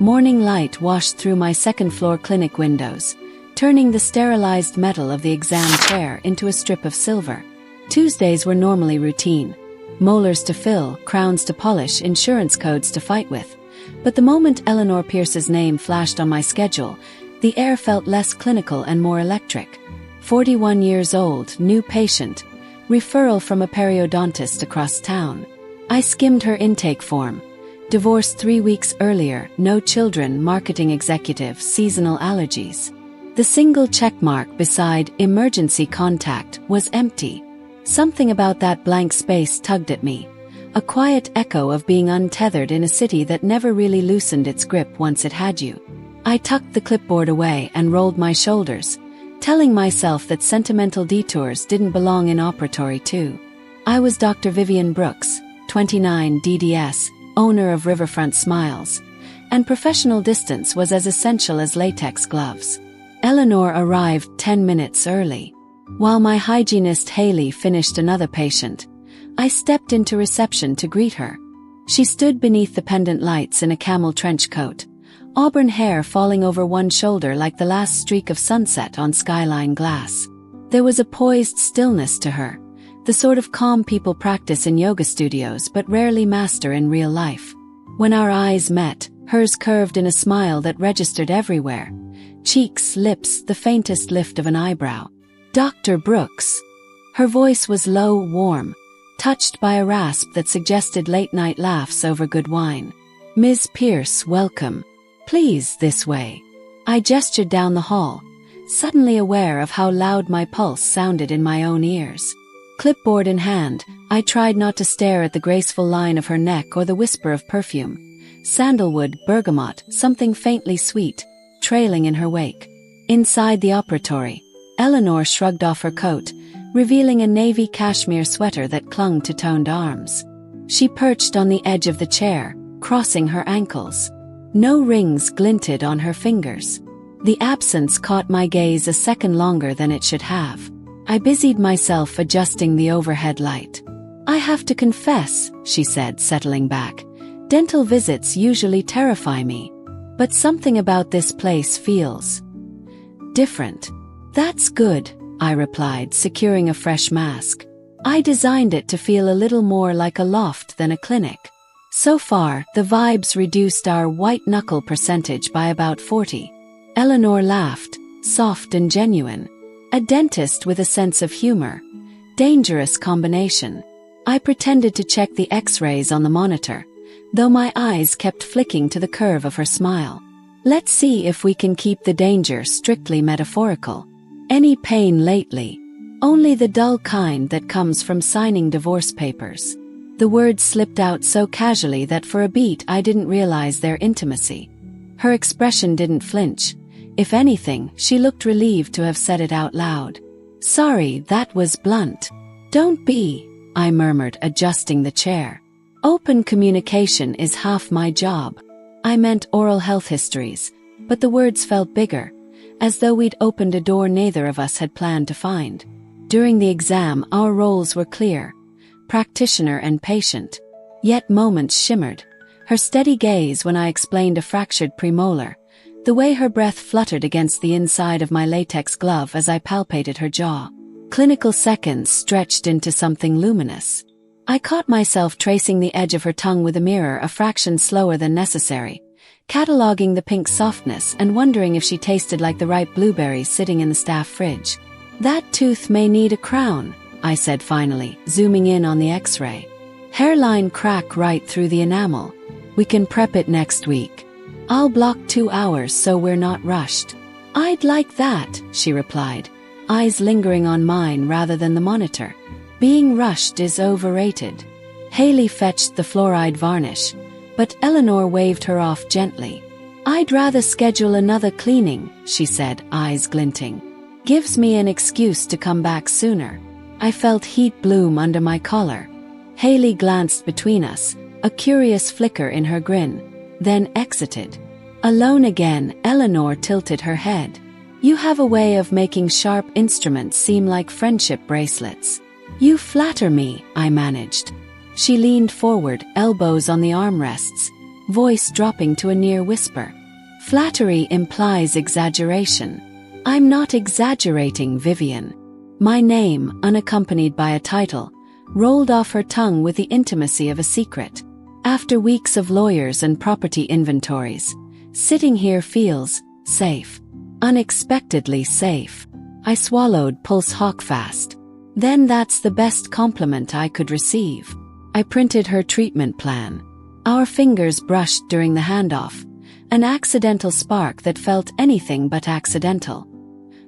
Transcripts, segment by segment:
Morning light washed through my second-floor clinic windows, turning the sterilized metal of the exam chair into a strip of silver. Tuesdays were normally routine. Molars to fill, crowns to polish, insurance codes to fight with. But the moment Eleanor Pierce's name flashed on my schedule, the air felt less clinical and more electric. 41 years old, new patient, referral from a periodontist across town. I skimmed her intake form. Divorced 3 weeks earlier, no children, marketing executive, seasonal allergies. The single checkmark beside emergency contact was empty. Something about that blank space tugged at me. A quiet echo of being untethered in a city that never really loosened its grip once it had you. I tucked the clipboard away and rolled my shoulders, telling myself that sentimental detours didn't belong in operatory too. I was Dr. Vivian Brooks, 29 DDS, owner of Riverfront Smiles, and professional distance was as essential as latex gloves. Eleanor arrived 10 minutes early. While my hygienist Haley finished another patient, I stepped into reception to greet her. She stood beneath the pendant lights in a camel trench coat, auburn hair falling over one shoulder like the last streak of sunset on skyline glass. There was a poised stillness to her, the sort of calm people practice in yoga studios but rarely master in real life. When our eyes met, hers curved in a smile that registered everywhere. Cheeks, lips, the faintest lift of an eyebrow. Dr. Brooks. Her voice was low, warm, touched by a rasp that suggested late-night laughs over good wine. Ms. Pierce, welcome. Please, this way. I gestured down the hall, suddenly aware of how loud my pulse sounded in my own ears. Clipboard in hand, I tried not to stare at the graceful line of her neck or the whisper of perfume. Sandalwood, bergamot, something faintly sweet, trailing in her wake. Inside the operatory, Eleanor shrugged off her coat, revealing a navy cashmere sweater that clung to toned arms. She perched on the edge of the chair, crossing her ankles. No rings glinted on her fingers. The absence caught my gaze a second longer than it should have. I busied myself adjusting the overhead light. I have to confess, she said, settling back. Dental visits usually terrify me. But something about this place feels different. That's good, I replied, securing a fresh mask. I designed it to feel a little more like a loft than a clinic. So far, the vibes reduced our white-knuckle percentage by about 40. Eleanor laughed, soft and genuine. A dentist with a sense of humor. Dangerous combination. I pretended to check the X-rays on the monitor, though my eyes kept flicking to the curve of her smile. Let's see if we can keep the danger strictly metaphorical. Any pain lately? Only the dull kind that comes from signing divorce papers. The words slipped out so casually that for a beat I didn't realize their intimacy. Her expression didn't flinch. If anything, she looked relieved to have said it out loud. Sorry, that was blunt. Don't be, I murmured, adjusting the chair. Open communication is half my job. I meant oral health histories, but the words felt bigger, as though we'd opened a door neither of us had planned to find. During the exam, our roles were clear, practitioner and patient. Yet moments shimmered. Her steady gaze when I explained a fractured premolar, the way her breath fluttered against the inside of my latex glove as I palpated her jaw. Clinical seconds stretched into something luminous. I caught myself tracing the edge of her tongue with a mirror a fraction slower than necessary, cataloging the pink softness and wondering if she tasted like the ripe blueberries sitting in the staff fridge. That tooth may need a crown, I said finally, zooming in on the X-ray. Hairline crack right through the enamel. We can prep it next week. I'll block 2 hours so we're not rushed. I'd like that, she replied, eyes lingering on mine rather than the monitor. Being rushed is overrated. Haley fetched the fluoride varnish, but Eleanor waved her off gently. I'd rather schedule another cleaning, she said, eyes glinting. Gives me an excuse to come back sooner. I felt heat bloom under my collar. Haley glanced between us, a curious flicker in her grin, then exited. Alone again, Eleanor tilted her head. You have a way of making sharp instruments seem like friendship bracelets. You flatter me, I managed. She leaned forward, elbows on the armrests, voice dropping to a near whisper. Flattery implies exaggeration. I'm not exaggerating, Vivian. My name, unaccompanied by a title, rolled off her tongue with the intimacy of a secret. After weeks of lawyers and property inventories, sitting here feels safe. Unexpectedly safe. I swallowed, pulse hawk fast. Then that's the best compliment I could receive. I printed her treatment plan. Our fingers brushed during the handoff, an accidental spark that felt anything but accidental.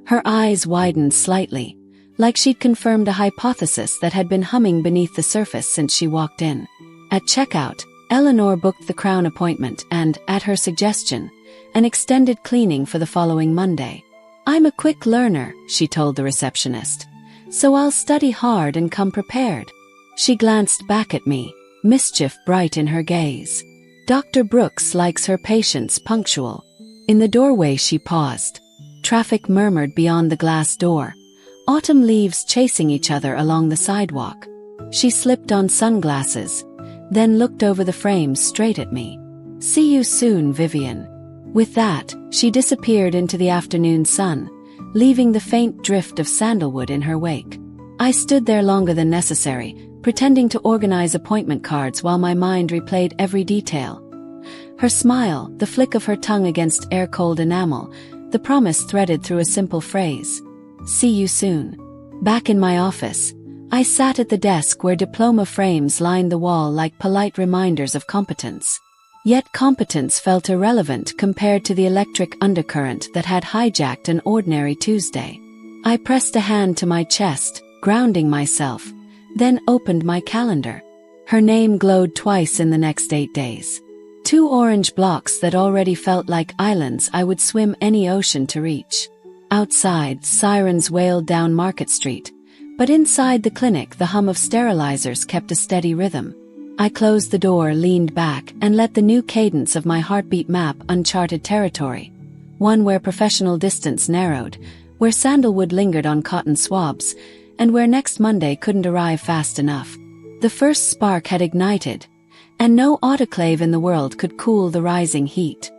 Her eyes widened slightly, like she'd confirmed a hypothesis that had been humming beneath the surface since she walked in. At checkout, Eleanor booked the Crown appointment and, at her suggestion, an extended cleaning for the following Monday. I'm a quick learner, she told the receptionist, so I'll study hard and come prepared. She glanced back at me, mischief bright in her gaze. Dr. Brooks likes her patients punctual. In the doorway she paused. Traffic murmured beyond the glass door, autumn leaves chasing each other along the sidewalk. She slipped on sunglasses, then looked over the frames straight at me. See you soon, Vivian. With that, she disappeared into the afternoon sun, leaving the faint drift of sandalwood in her wake. I stood there longer than necessary, pretending to organize appointment cards while my mind replayed every detail. Her smile, the flick of her tongue against air-cold enamel, the promise threaded through a simple phrase. See you soon. Back in my office, I sat at the desk where diploma frames lined the wall like polite reminders of competence. Yet competence felt irrelevant compared to the electric undercurrent that had hijacked an ordinary Tuesday. I pressed a hand to my chest, grounding myself, then opened my calendar. Her name glowed twice in the next 8 days. 2 orange blocks that already felt like islands I would swim any ocean to reach. Outside, sirens wailed down Market Street, but inside the clinic the hum of sterilizers kept a steady rhythm. I closed the door, leaned back, and let the new cadence of my heartbeat map uncharted territory. One where professional distance narrowed, where sandalwood lingered on cotton swabs, and where next Monday couldn't arrive fast enough. The first spark had ignited, and no autoclave in the world could cool the rising heat.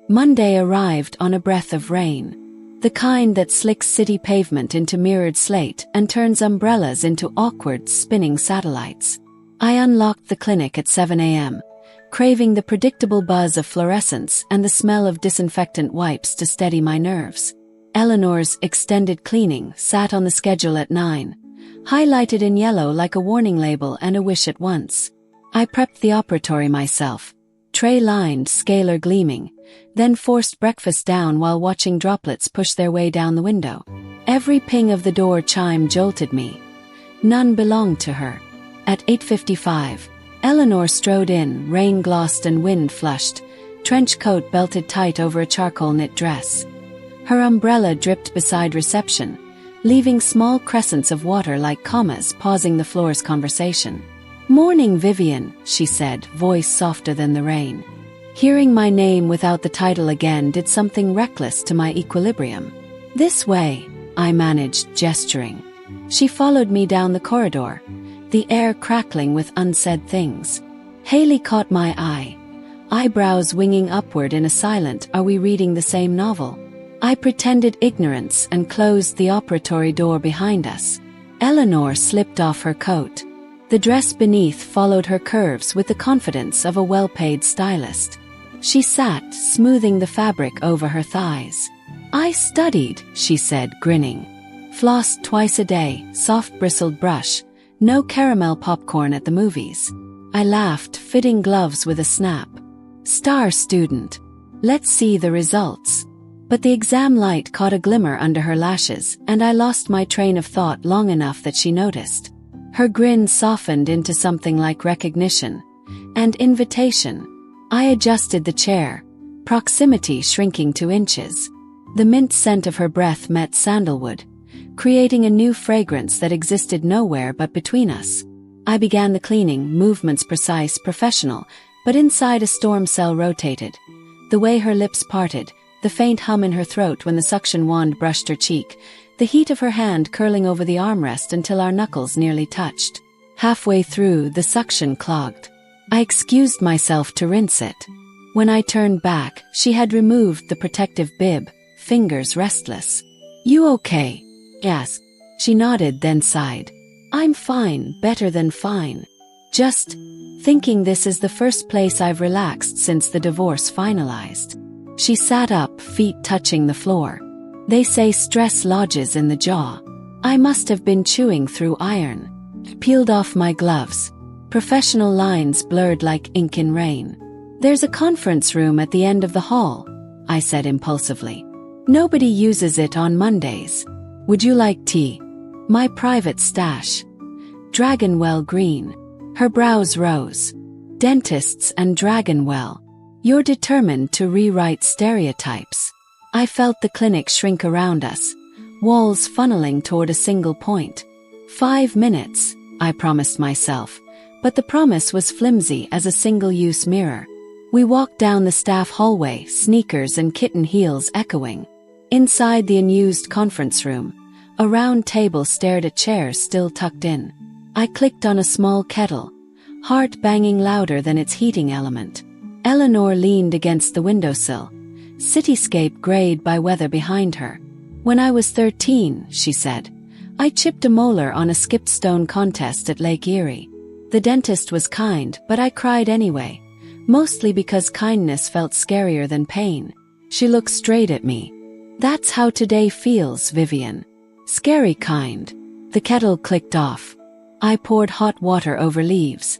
Monday arrived on a breath of rain. The kind that slicks city pavement into mirrored slate and turns umbrellas into awkward, spinning satellites. I unlocked the clinic at 7 a.m., craving the predictable buzz of fluorescence and the smell of disinfectant wipes to steady my nerves. Eleanor's extended cleaning sat on the schedule at 9, highlighted in yellow like a warning label and a wish at once. I prepped the operatory myself, tray lined, scalar gleaming, then forced breakfast down while watching droplets push their way down the window. Every ping of the door chime jolted me. None belonged to her. At 8:55, Eleanor strode in, rain-glossed and wind-flushed, trench coat belted tight over a charcoal knit dress. Her umbrella dripped beside reception, leaving small crescents of water like commas pausing the floor's conversation. "Morning, Vivian," she said, voice softer than the rain. Hearing my name without the title again did something reckless to my equilibrium. "This way," I managed, gesturing. She followed me down the corridor, the air crackling with unsaid things. Haley caught my eye, eyebrows winging upward in a silent "Are we reading the same novel?" I pretended ignorance and closed the operatory door behind us. Eleanor slipped off her coat. The dress beneath followed her curves with the confidence of a well-paid stylist. She sat, smoothing the fabric over her thighs. "I studied," she said, grinning. "Flossed twice a day, soft bristled brush, no caramel popcorn at the movies." I laughed, fitting gloves with a snap. "Star student. Let's see the results." But the exam light caught a glimmer under her lashes, and I lost my train of thought long enough that she noticed. Her grin softened into something like recognition and invitation. I adjusted the chair, proximity shrinking to inches. The mint scent of her breath met sandalwood, creating a new fragrance that existed nowhere but between us. I began the cleaning, movements precise, professional, but inside a storm cell rotated. The way her lips parted, the faint hum in her throat when the suction wand brushed her cheek, the heat of her hand curling over the armrest until our knuckles nearly touched. Halfway through, the suction clogged. I excused myself to rinse it. When I turned back, she had removed the protective bib, fingers restless. "You okay?" "Yes." She nodded, then sighed. "I'm fine, better than fine. Just thinking this is the first place I've relaxed since the divorce finalized." She sat up, feet touching the floor. "They say stress lodges in the jaw. I must have been chewing through iron." Peeled off my gloves. Professional lines blurred like ink in rain. "There's a conference room at the end of the hall," I said impulsively. "Nobody uses it on Mondays. Would you like tea?" "My private stash." Dragonwell green. Her brows rose. "Dentists and dragonwell. You're determined to rewrite stereotypes." I felt the clinic shrink around us, walls funneling toward a single point. 5 minutes, I promised myself, but the promise was flimsy as a single-use mirror. We walked down the staff hallway, sneakers and kitten heels echoing. Inside the unused conference room, a round table stared at chairs still tucked in. I clicked on a small kettle, heart banging louder than its heating element. Eleanor leaned against the windowsill, cityscape grayed by weather behind her. "When I was 13, she said, I chipped a molar on a skipped stone contest at Lake Erie. The dentist was kind, but I cried anyway, mostly because kindness felt scarier than pain." She looked straight at me. "That's how today feels, Vivian. Scary kind." The kettle clicked off. I poured hot water over leaves,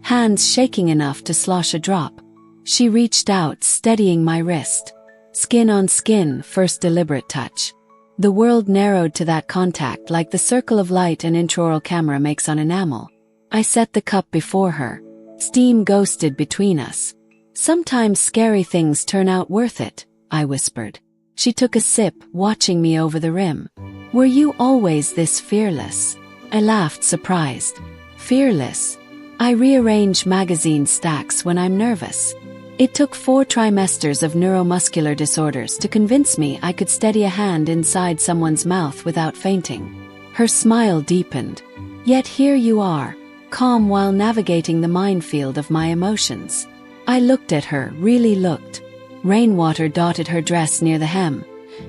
hands shaking enough to slosh a drop. She reached out, steadying my wrist. Skin on skin, first deliberate touch. The world narrowed to that contact like the circle of light an intraoral camera makes on enamel. I set the cup before her. Steam ghosted between us. "Sometimes scary things turn out worth it," I whispered. She took a sip, watching me over the rim. "Were you always this fearless?" I laughed, surprised. "Fearless? I rearrange magazine stacks when I'm nervous." It took 4 trimesters of neuromuscular disorders to convince me I could steady a hand inside someone's mouth without fainting. Her smile deepened. "Yet here you are, calm while navigating the minefield of my emotions." I looked at her, really looked. Rainwater dotted her dress near the hem,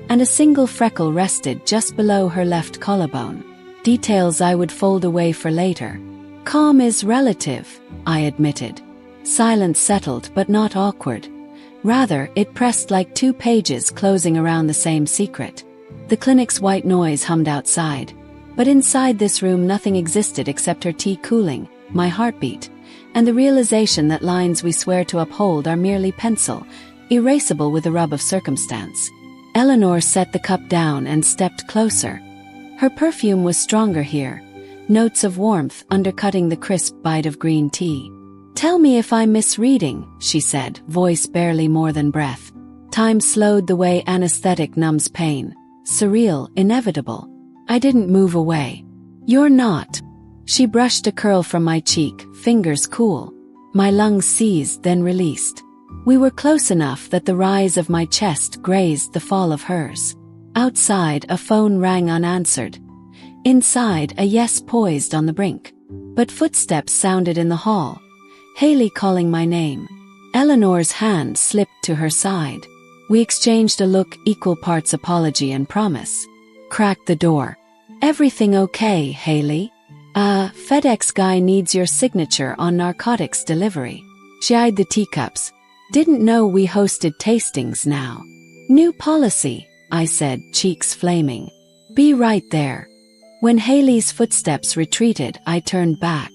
and a single freckle rested just below her left collarbone. Details I would fold away for later. "Calm is relative," I admitted. Silence settled, but not awkward. Rather, it pressed like 2 pages closing around the same secret. The clinic's white noise hummed outside. But inside this room nothing existed except her tea cooling, my heartbeat, and the realization that lines we swear to uphold are merely pencil, erasable with a rub of circumstance. Eleanor set the cup down and stepped closer. Her perfume was stronger here, notes of warmth undercutting the crisp bite of green tea. "Tell me if I'm misreading," she said, voice barely more than breath. Time slowed the way anesthetic numbs pain. Surreal, inevitable. I didn't move away. "You're not." She brushed a curl from my cheek, fingers cool. My lungs seized, then released. We were close enough that the rise of my chest grazed the fall of hers. Outside, a phone rang unanswered. Inside, a yes poised on the brink. But footsteps sounded in the hall. Haley calling my name. Eleanor's hand slipped to her side. We exchanged a look, equal parts apology and promise. Cracked the door. "Everything okay, Haley? FedEx guy needs your signature on narcotics delivery." She eyed the teacups. "Didn't know we hosted tastings now." "New policy," I said, cheeks flaming. "Be right there." When Haley's footsteps retreated, I turned back.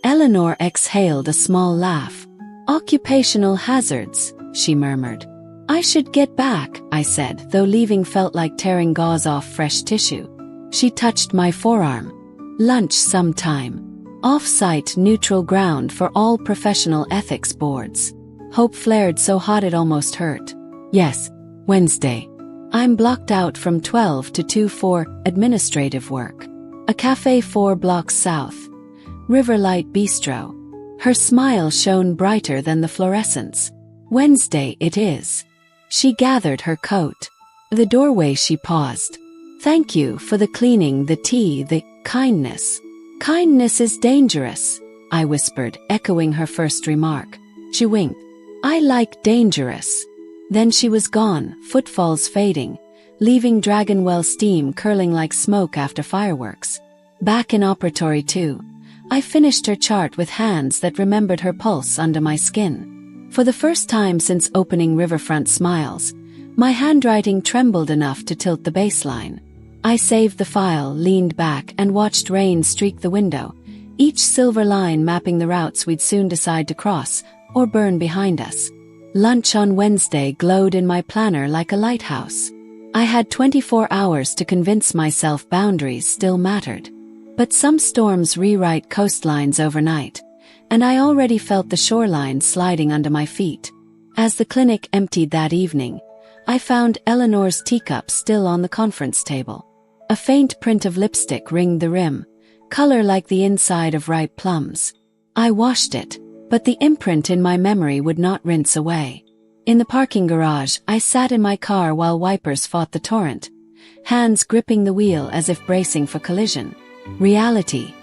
Eleanor exhaled a small laugh. "Occupational hazards," she murmured. "I should get back," I said, though leaving felt like tearing gauze off fresh tissue. She touched my forearm. "Lunch sometime. Off-site neutral ground for all professional ethics boards." Hope flared so hot it almost hurt. "Yes, Wednesday. I'm blocked out from 12 to 2 for administrative work. A cafe 4 blocks south. Riverlight Bistro." Her smile shone brighter than the fluorescence. "Wednesday it is." She gathered her coat. The doorway she paused. "Thank you for the cleaning, the tea, the kindness." "Kindness is dangerous," I whispered, echoing her first remark. She winked. I like dangerous. Then she was gone, footfalls fading, leaving dragonwell steam curling like smoke after fireworks. Back in operatory 2, I finished her chart with hands that remembered her pulse under my skin. For the first time since opening Riverfront Smiles, my handwriting trembled enough to tilt the baseline. I saved the file, leaned back, and watched rain streak the window, each silver line mapping the routes we'd soon decide to cross or burn behind us. Lunch on Wednesday glowed in my planner like a lighthouse. I had 24 hours to convince myself boundaries still mattered. But some storms rewrite coastlines overnight, and I already felt the shoreline sliding under my feet. As the clinic emptied that evening, I found Eleanor's teacup still on the conference table. A faint print of lipstick ringed the rim, color like the inside of ripe plums. I washed it, but the imprint in my memory would not rinse away. In the parking garage, I sat in my car while wipers fought the torrent, hands gripping the wheel as if bracing for collision. Reality.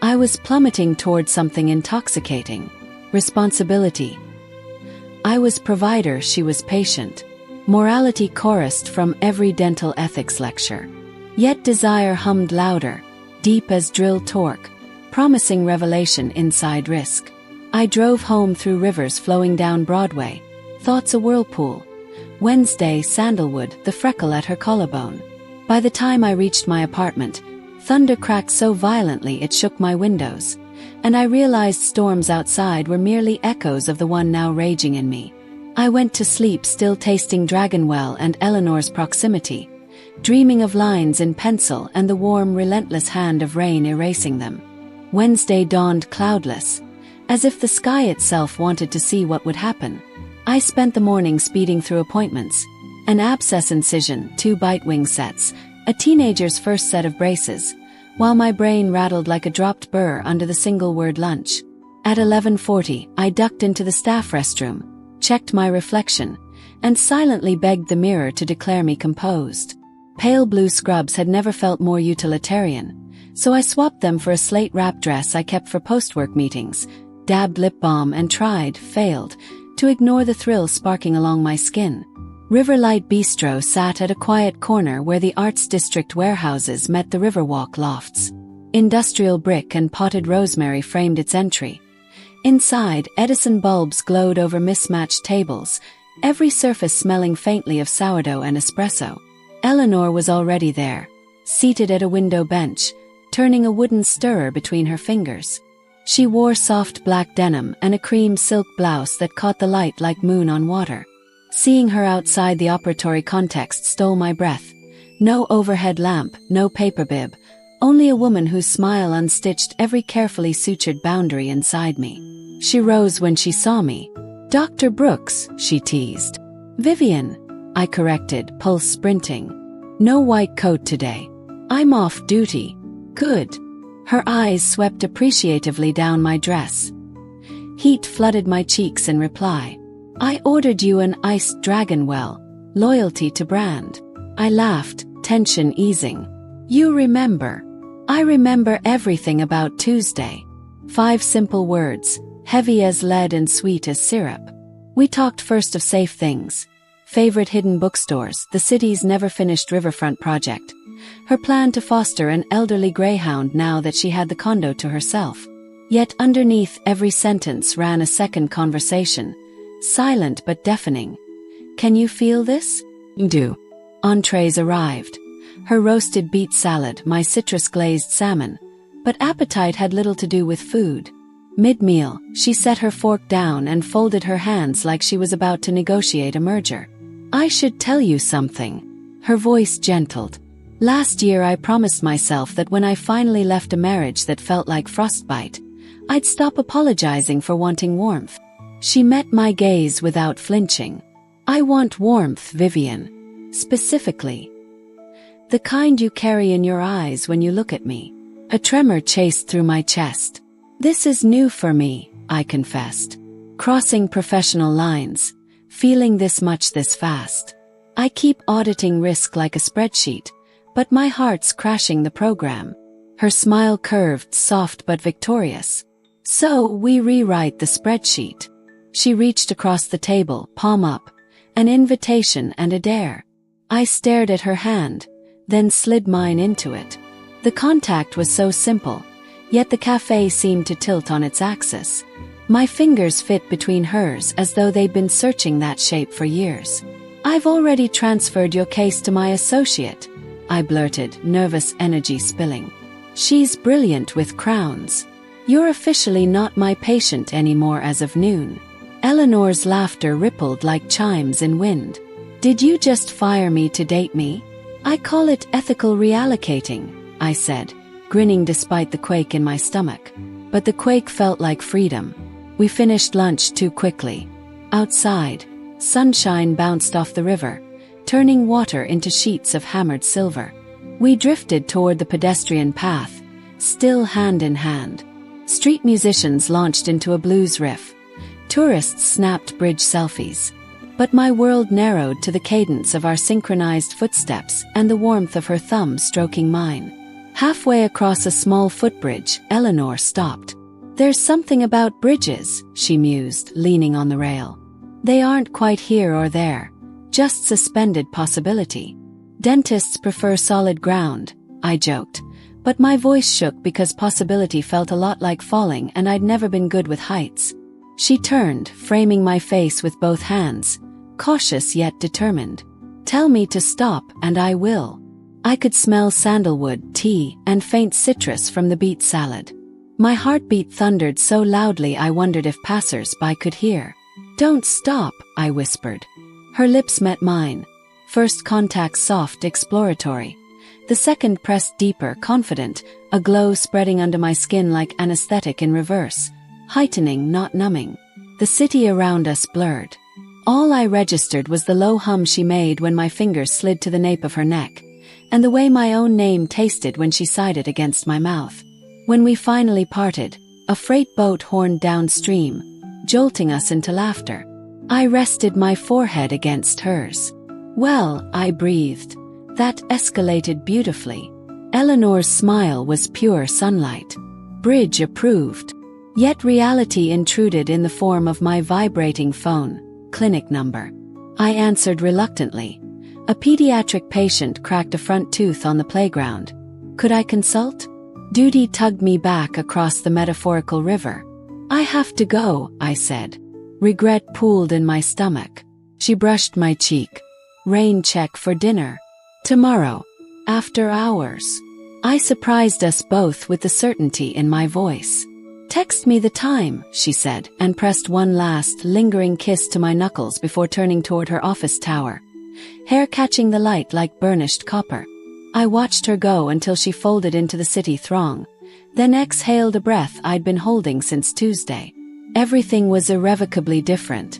I was plummeting toward something intoxicating. Responsibility. I was provider, she was patient. Morality chorused from every dental ethics lecture. Yet desire hummed louder, deep as drill torque, promising revelation inside risk. I drove home through rivers flowing down Broadway, thoughts a whirlpool. Wednesday, sandalwood, the freckle at her collarbone. By the time I reached my apartment, thunder cracked so violently it shook my windows, and I realized storms outside were merely echoes of the one now raging in me. I went to sleep still tasting dragonwell and Eleanor's proximity, dreaming of lines in pencil and the warm, relentless hand of rain erasing them. Wednesday dawned cloudless, as if the sky itself wanted to see what would happen. I spent the morning speeding through appointments, an abscess incision, 2 bite wing sets, a teenager's first set of braces, while my brain rattled like a dropped burr under the single-word lunch. At 11:40, I ducked into the staff restroom, checked my reflection, and silently begged the mirror to declare me composed. Pale blue scrubs had never felt more utilitarian, so I swapped them for a slate wrap dress I kept for post-work meetings, dabbed lip balm and failed, to ignore the thrill sparking along my skin. Riverlight Bistro sat at a quiet corner where the Arts District warehouses met the Riverwalk lofts. Industrial brick and potted rosemary framed its entry. Inside, Edison bulbs glowed over mismatched tables, every surface smelling faintly of sourdough and espresso. Eleanor was already there, seated at a window bench, turning a wooden stirrer between her fingers. She wore soft black denim and a cream silk blouse that caught the light like moon on water. Seeing her outside the operatory context stole my breath. No overhead lamp, no paper bib, only a woman whose smile unstitched every carefully sutured boundary inside me. She rose when she saw me. "Dr. Brooks," she teased. "Vivian," I corrected, pulse sprinting. "No white coat today. I'm off duty." "Good." Her eyes swept appreciatively down my dress. Heat flooded my cheeks in reply. "I ordered you an iced dragonwell, loyalty to brand." I laughed, tension easing. "You remember." I remember everything about Tuesday. 5 simple words, heavy as lead and sweet as syrup. We talked first of safe things. Favorite hidden bookstores, the city's never-finished riverfront project. Her plan to foster an elderly greyhound now that she had the condo to herself. Yet underneath every sentence ran a second conversation, silent but deafening. "Can you feel this?" "Do." Entrees arrived. Her roasted beet salad, my citrus-glazed salmon. But appetite had little to do with food. Mid-meal, she set her fork down and folded her hands like she was about to negotiate a merger. "I should tell you something." Her voice gentled. "Last year I promised myself that when I finally left a marriage that felt like frostbite, I'd stop apologizing for wanting warmth." She met my gaze without flinching. "I want warmth, Vivian. Specifically, the kind you carry in your eyes when you look at me." A tremor chased through my chest. "This is new for me," I confessed. Crossing professional lines, feeling this much this fast. I keep auditing risk like a spreadsheet, but my heart's crashing the program. Her smile curved, soft but victorious. "So we rewrite the spreadsheet." She reached across the table, palm up, an invitation and a dare. I stared at her hand, then slid mine into it. The contact was so simple, yet the cafe seemed to tilt on its axis. My fingers fit between hers as though they'd been searching that shape for years. "I've already transferred your case to my associate," I blurted, nervous energy spilling. "She's brilliant with crowns. You're officially not my patient anymore as of noon." Eleanor's laughter rippled like chimes in wind. "Did you just fire me to date me?" "I call it ethical reallocating," I said, grinning despite the quake in my stomach. But the quake felt like freedom. We finished lunch too quickly. Outside, sunshine bounced off the river, turning water into sheets of hammered silver. We drifted toward the pedestrian path, still hand in hand. Street musicians launched into a blues riff. Tourists snapped bridge selfies. But my world narrowed to the cadence of our synchronized footsteps and the warmth of her thumb stroking mine. Halfway across a small footbridge, Eleanor stopped. "There's something about bridges," she mused, leaning on the rail. "They aren't quite here or there, just suspended possibility. Dentists prefer solid ground," I joked, but my voice shook because possibility felt a lot like falling and I'd never been good with heights. She turned, framing my face with both hands, cautious yet determined. "Tell me to stop and I will." I could smell sandalwood, tea, and faint citrus from the beet salad. My heartbeat thundered so loudly I wondered if passers-by could hear. "Don't stop," I whispered. Her lips met mine. First contact soft, exploratory. The second pressed deeper, confident, a glow spreading under my skin like anesthetic in reverse, heightening, not numbing. The city around us blurred. All I registered was the low hum she made when my fingers slid to the nape of her neck, and the way my own name tasted when she sighed it against my mouth. When we finally parted, a freight boat horned downstream, jolting us into laughter. I rested my forehead against hers. "Well," I breathed. That escalated beautifully. Eleanor's smile was pure sunlight. Bridge approved. Yet reality intruded in the form of my vibrating phone, clinic number. I answered reluctantly. A pediatric patient cracked a front tooth on the playground. Could I consult? Duty tugged me back across the metaphorical river. "I have to go," I said. Regret pooled in my stomach. She brushed my cheek. "Rain check for dinner. Tomorrow. After hours." I surprised us both with the certainty in my voice. "Text me the time," she said, and pressed one last, lingering kiss to my knuckles before turning toward her office tower, hair catching the light like burnished copper. I watched her go until she folded into the city throng, then exhaled a breath I'd been holding since Tuesday. Everything was irrevocably different,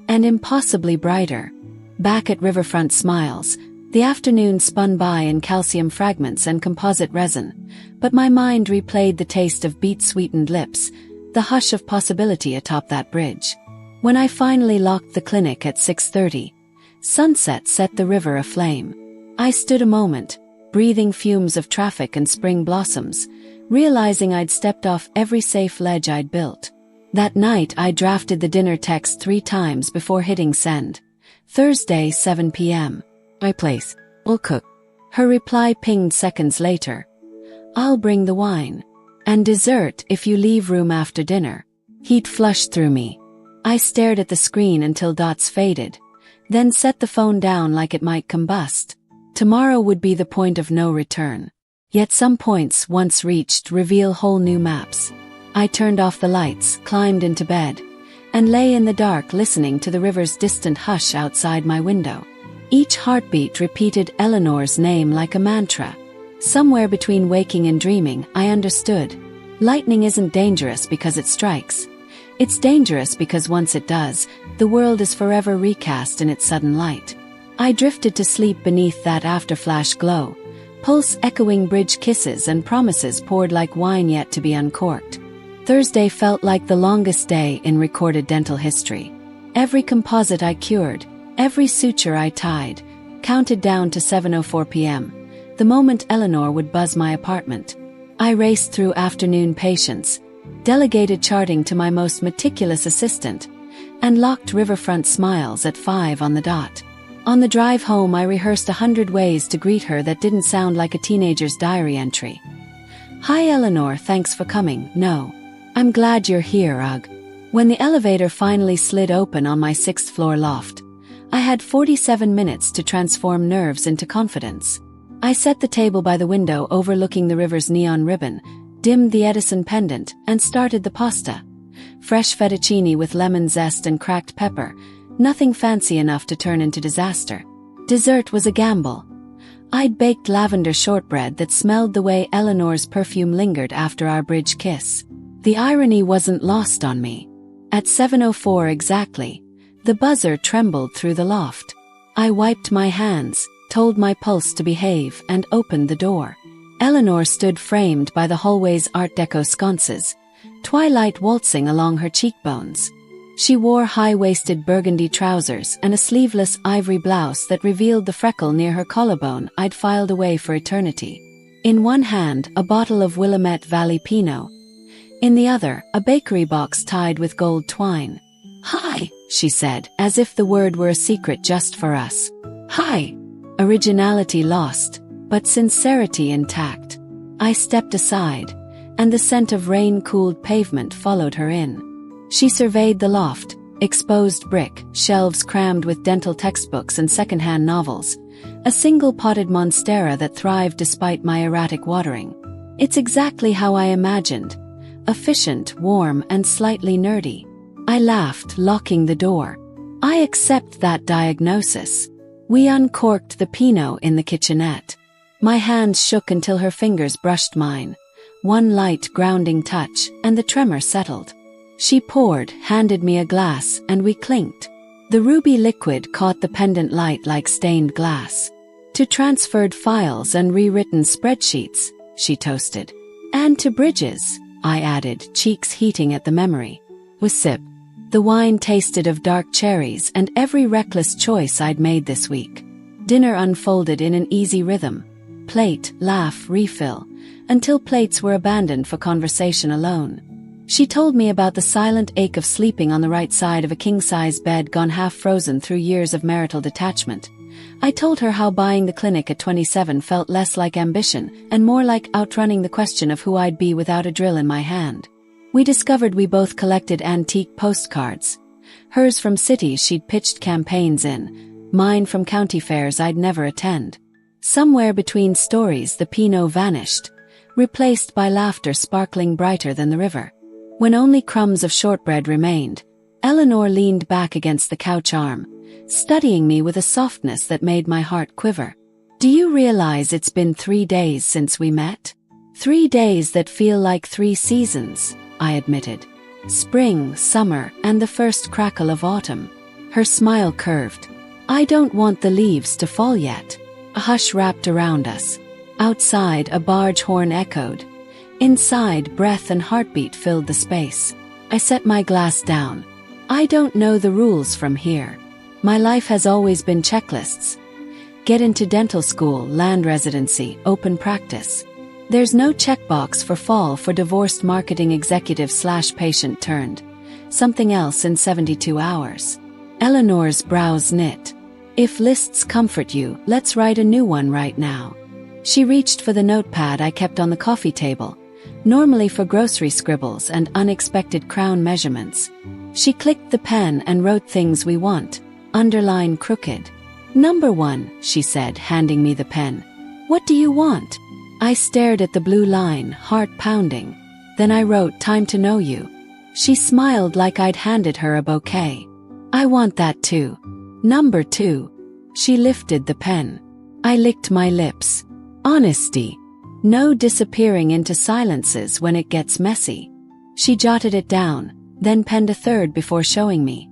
and impossibly brighter. Back at Riverfront Smiles, the afternoon spun by in calcium fragments and composite resin, but my mind replayed the taste of beet-sweetened lips, the hush of possibility atop that bridge. When I finally locked the clinic at 6:30, sunset set the river aflame. I stood a moment, breathing fumes of traffic and spring blossoms, realizing I'd stepped off every safe ledge I'd built. That night I drafted the dinner text 3 times before hitting send. Thursday, 7 p.m. "My place. We'll cook." Her reply pinged seconds later. "I'll bring the wine. And dessert if you leave room after dinner." Heat flushed through me. I stared at the screen until dots faded, then set the phone down like it might combust. Tomorrow would be the point of no return. Yet some points, once reached, reveal whole new maps. I turned off the lights, climbed into bed, and lay in the dark listening to the river's distant hush outside my window. Each heartbeat repeated Eleanor's name like a mantra. Somewhere between waking and dreaming, I understood. Lightning isn't dangerous because it strikes. It's dangerous because once it does, the world is forever recast in its sudden light. I drifted to sleep beneath that afterflash glow, pulse echoing bridge kisses and promises poured like wine yet to be uncorked. Thursday felt like the longest day in recorded dental history. Every composite I cured, every suture I tied, counted down to 7:04 p.m., the moment Eleanor would buzz my apartment. I raced through afternoon patients, delegated charting to my most meticulous assistant, and locked Riverfront Smiles at 5 on the dot. On the drive home, I rehearsed 100 ways to greet her that didn't sound like a teenager's diary entry. Hi Eleanor, thanks for coming. No. I'm glad you're here, ugh. When the elevator finally slid open on my 6th floor loft, I had 47 minutes to transform nerves into confidence. I set the table by the window overlooking the river's neon ribbon, dimmed the Edison pendant, and started the pasta. Fresh fettuccine with lemon zest and cracked pepper, nothing fancy enough to turn into disaster. Dessert was a gamble. I'd baked lavender shortbread that smelled the way Eleanor's perfume lingered after our bridge kiss. The irony wasn't lost on me. At 7:04 exactly, the buzzer trembled through the loft. I wiped my hands, told my pulse to behave, and opened the door. Eleanor stood framed by the hallway's Art Deco sconces, twilight waltzing along her cheekbones. She wore high-waisted burgundy trousers and a sleeveless ivory blouse that revealed the freckle near her collarbone I'd filed away for eternity. In one hand, a bottle of Willamette Valley Pinot. In the other, a bakery box tied with gold twine. "Hi," she said, as if the word were a secret just for us. "Hi." Originality lost, but sincerity intact. I stepped aside, and the scent of rain-cooled pavement followed her in. She surveyed the loft, exposed brick, shelves crammed with dental textbooks and second-hand novels, a single potted monstera that thrived despite my erratic watering. It's exactly how I imagined. Efficient, warm, and slightly nerdy. I laughed, locking the door. I accept that diagnosis. We uncorked the Pinot in the kitchenette. My hands shook until her fingers brushed mine. One light, grounding touch, and the tremor settled. She poured, handed me a glass, and we clinked. The ruby liquid caught the pendant light like stained glass. "To transferred files and rewritten spreadsheets," she toasted. "And to bridges," I added, cheeks heating at the memory. With sip. The wine tasted of dark cherries and every reckless choice I'd made this week. Dinner unfolded in an easy rhythm. Plate, laugh, refill, until plates were abandoned for conversation alone. She told me about the silent ache of sleeping on the right side of a king-size bed gone half-frozen through years of marital detachment. I told her how buying the clinic at 27 felt less like ambition and more like outrunning the question of who I'd be without a drill in my hand. We discovered we both collected antique postcards. Hers from cities she'd pitched campaigns in, mine from county fairs I'd never attend. Somewhere between stories the Pinot vanished, replaced by laughter sparkling brighter than the river. When only crumbs of shortbread remained, Eleanor leaned back against the couch arm, studying me with a softness that made my heart quiver. "Do you realize it's been 3 days since we met? 3 days that feel like 3 seasons," I admitted. "Spring, summer, and the first crackle of autumn." Her smile curved. "I don't want the leaves to fall yet." A hush wrapped around us. Outside, a barge horn echoed. Inside, breath and heartbeat filled the space. I set my glass down. I don't know the rules from here. My life has always been checklists. Get into dental school, land residency, open practice. There's no checkbox for fall for divorced marketing executive/patient turned something else in 72 hours. Eleanor's brows knit. "If lists comfort you, let's write a new one right now." She reached for the notepad I kept on the coffee table, normally for grocery scribbles and unexpected crown measurements. She clicked the pen and wrote things we want, underline crooked. "Number 1, she said, handing me the pen. "What do you want?" I stared at the blue line, heart pounding. Then I wrote, "Time to know you." She smiled like I'd handed her a bouquet. "I want that too. Number 2. She lifted the pen. I licked my lips. Honesty. No disappearing into silences when it gets messy. She jotted it down, then penned a third before showing me.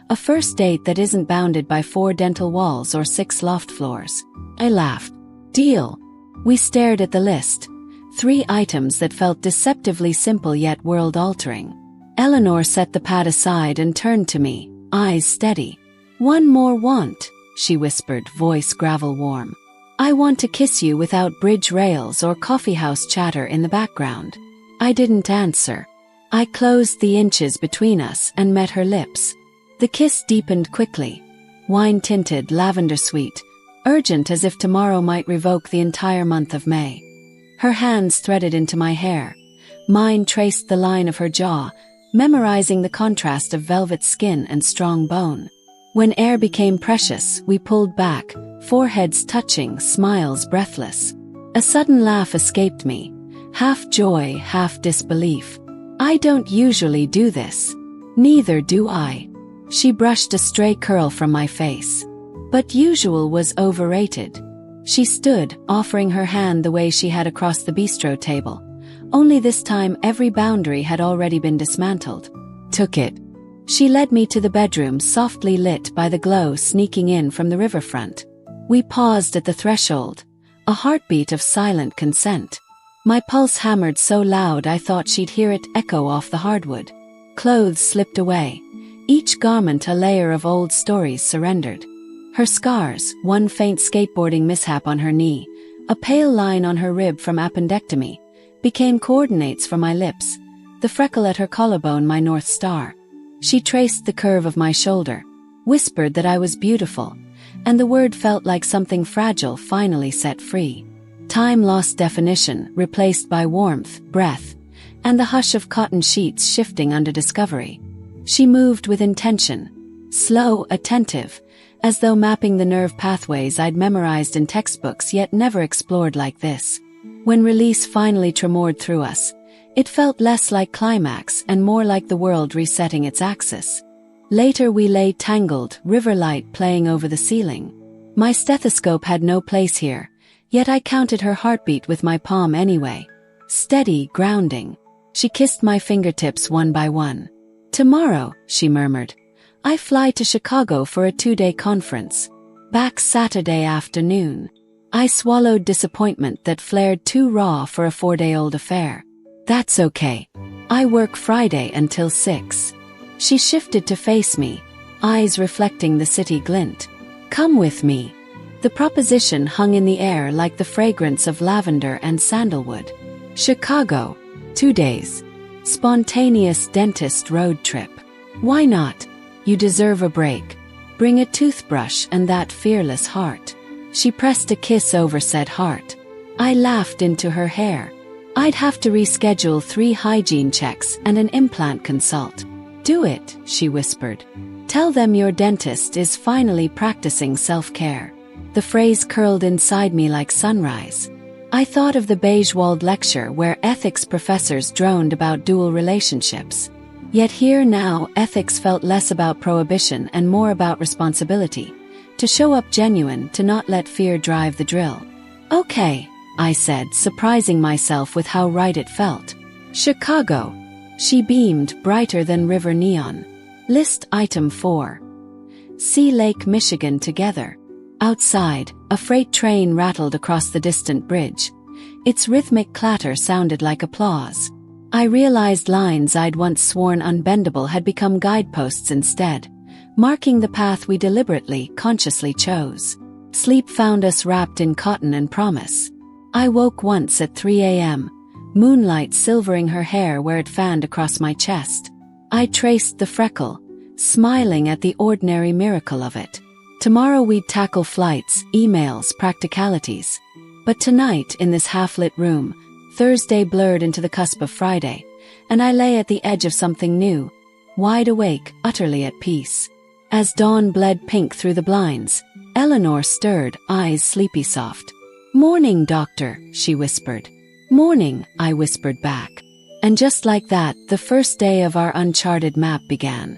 A first date that isn't bounded by 4 dental walls or 6 loft floors. I laughed. Deal. We stared at the list. 3 items that felt deceptively simple yet world-altering. Eleanor set the pad aside and turned to me, eyes steady. "One more want," she whispered, voice gravel warm. "I want to kiss you without bridge rails or coffeehouse chatter in the background." I didn't answer. I closed the inches between us and met her lips. The kiss deepened quickly, wine-tinted, lavender-sweet, urgent as if tomorrow might revoke the entire month of May. Her hands threaded into my hair. Mine traced the line of her jaw, memorizing the contrast of velvet skin and strong bone. When air became precious, we pulled back, foreheads touching, smiles breathless. A sudden laugh escaped me, half joy, half disbelief. I don't usually do this. Neither do I. She brushed a stray curl from my face. But usual was overrated. She stood, offering her hand the way she had across the bistro table. Only this time every boundary had already been dismantled. Took it. She led me to the bedroom, softly lit by the glow sneaking in from the riverfront. We paused at the threshold, a heartbeat of silent consent. My pulse hammered so loud I thought she'd hear it echo off the hardwood. Clothes slipped away, each garment a layer of old stories surrendered. Her scars, one faint skateboarding mishap on her knee, a pale line on her rib from appendectomy, became coordinates for my lips, the freckle at her collarbone my North Star. She traced the curve of my shoulder, whispered that I was beautiful, and the word felt like something fragile finally set free. Time lost definition, replaced by warmth, breath, and the hush of cotton sheets shifting under discovery. She moved with intention, slow, attentive, as though mapping the nerve pathways I'd memorized in textbooks yet never explored like this. When release finally tremored through us, it felt less like climax and more like the world resetting its axis. Later we lay tangled, riverlight playing over the ceiling. My stethoscope had no place here, yet I counted her heartbeat with my palm anyway. Steady, grounding. She kissed my fingertips one by one. "Tomorrow," she murmured, "I fly to Chicago for a 2-day conference. Back Saturday afternoon." I swallowed disappointment that flared too raw for a 4-day-old affair. "That's okay. I work Friday until 6. She shifted to face me, eyes reflecting the city glint. "Come with me." The proposition hung in the air like the fragrance of lavender and sandalwood. Chicago. 2 days. Spontaneous dentist road trip. Why not? You deserve a break. Bring a toothbrush and that fearless heart. She pressed a kiss over said heart. I laughed into her hair. I'd have to reschedule 3 hygiene checks and an implant consult. "Do it," she whispered. "Tell them your dentist is finally practicing self-care." The phrase curled inside me like sunrise. I thought of the beige-walled lecture where ethics professors droned about dual relationships. Yet here now, ethics felt less about prohibition and more about responsibility. To show up genuine, to not let fear drive the drill. "Okay," I said, surprising myself with how right it felt. "Chicago." She beamed, brighter than river neon. List item 4. See Lake Michigan together. Outside, a freight train rattled across the distant bridge. Its rhythmic clatter sounded like applause. I realized lines I'd once sworn unbendable had become guideposts instead, marking the path we deliberately, consciously chose. Sleep found us wrapped in cotton and promise. I woke once at 3 a.m., moonlight silvering her hair where it fanned across my chest. I traced the freckle, smiling at the ordinary miracle of it. Tomorrow we'd tackle flights, emails, practicalities. But tonight, in this half-lit room, Thursday blurred into the cusp of Friday, and I lay at the edge of something new, wide awake, utterly at peace. As dawn bled pink through the blinds, Eleanor stirred, eyes sleepy soft. "Morning, doctor," she whispered. "Morning," I whispered back. And just like that, the first day of our uncharted map began.